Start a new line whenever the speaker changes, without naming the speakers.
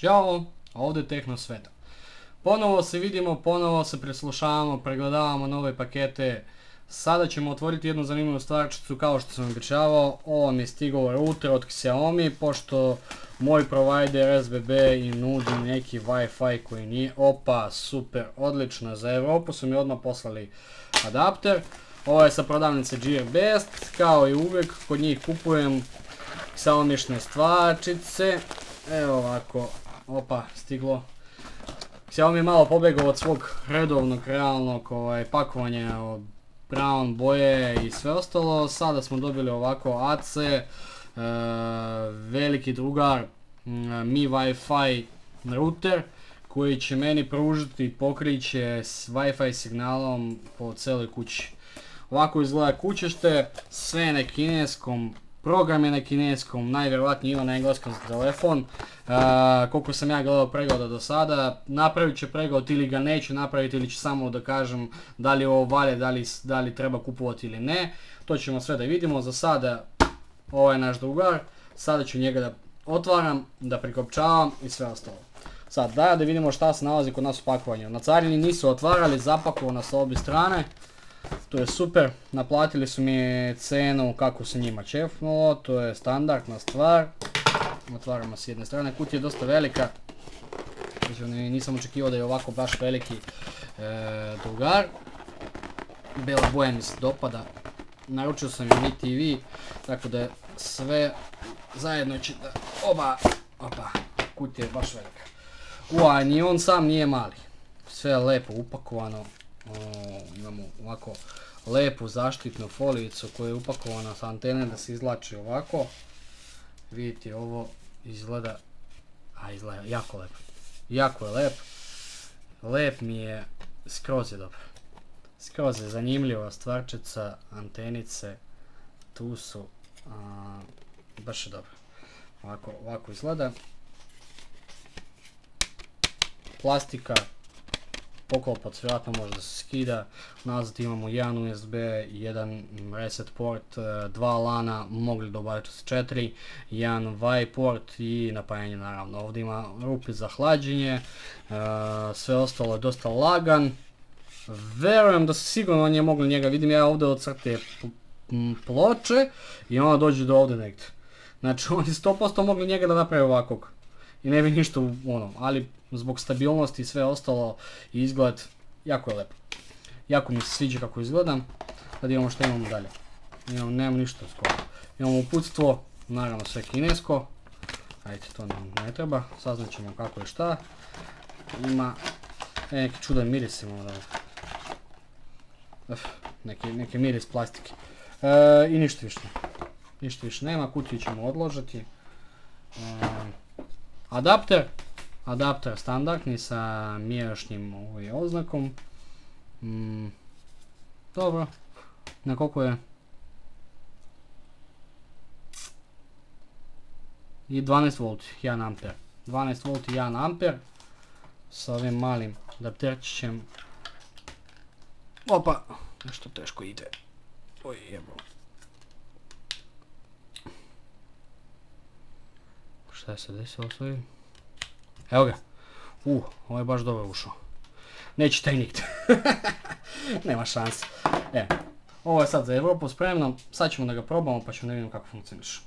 Ćao, ovdje Tehno Sveta. Ponovo se vidimo, ponovo se preslušavamo, pregledavamo nove pakete. Sada ćemo otvoriti jednu zanimljivu stvarčicu kao što sam običavao. Ovo mi je stigao router od Xiaomi, pošto moj provider SBB im nudi neki Wi-Fi koji nije. Opa, super, odlično, za Europu su mi odmah poslali adapter. Ovo je sa prodavnice Gearbest, kao i uvijek kod njih kupujem Xiaomišne stvarčice. Evo ovako, opa, stiglo. Xiaomi je malo pobjegao od svog redovnog, realnog pakovanja od brown boje i sve ostalo. Sada smo dobili ovako AC, veliki drugar, Mi Wi-Fi router koji će meni pružiti pokriće s Wi-Fi signalom po cijeloj kući. Ovako izgleda kućište, sve je na kineskom, program je na kineskom, najvjerojatnije ima na engleskom za telefon. Koliko sam ja gledao pregleda do sada, napravit će pregled ili ga neće napraviti ili će samo da kažem da li ovo valje, da li treba kupovati ili ne. To ćemo sve da vidimo. Za sada ovo je naš drugar, sada ću njega da otvaram, da prikopčavam i sve ostalo. Sad da vidimo šta se nalazi kod nas u pakovanju. Na carini nisu otvarali, zapakovano sa obje strane. To je super, naplatili su mi cenu kako se njima čefnulo, to je standardna stvar. Otvaramo s jedne strane, kutija je dosta velika, nisam očekivao da je ovako baš veliki drugar. Bela boja mi se dopada, naručio sam i VTV, tako da je sve zajedno će da, opa, kutija je baš velika. Ni on sam nije mali, sve je lepo upakovano. Imamo ovako lepu zaštitnu folijicu koja je upakovana sa antene da se izvlači ovako. Vidite, ovo izgleda jako lepo. Jako je lep. Lep mi je, skroz je dobro. Skroz je zanimljiva stvarčica, antenice, tu su, baš je dobro. Ovako izgleda. Plastika. Poklopac vjerojatno može da se skida, nazad imamo jedan USB, jedan reset port, dva LAN-a, mogli dobaviti s 4, jedan Wi port i napajanje naravno. Ovdje ima rupi za hlađenje, sve ostalo je dosta lagan. Verujem da se sigurno nije mogli njega, vidim ja ovdje od crte ploče i ona dođe do ovdje negdje. Znači oni 100% mogli njega da naprave ovakvog. I ne bi ništa ali zbog stabilnosti i sve ostalo i izgled jako je lepo. Jako mi se sviđa kako izgledam. Sad imamo što imamo dalje. Nemamo ništa skoro. Imamo uputstvo, naravno sve kinesko. Ajde, to nam ne treba, saznat ćemo kako je šta. Ima neki čudan miris imamo da. Neki miris plastike. I ništa više. Ništa više nema, kutiju ćemo odložiti. Adapter standardni sa mijašnjim oznakom. Dobro. Na koliko je? I 12 V, 1 amper. 12 V i 1 amper. Sa ovim malim adapterčićem. Opa! Nešto teško ide. Oj jebo. Šta je se desilo s ovim? Evo ga. Ovo je baš dobro ušao. Neće taj nigdje. Nema šanse. Ovo je sad za Europu spremno. Sad ćemo da ga probamo pa ćemo da vidimo kako funkcioniše.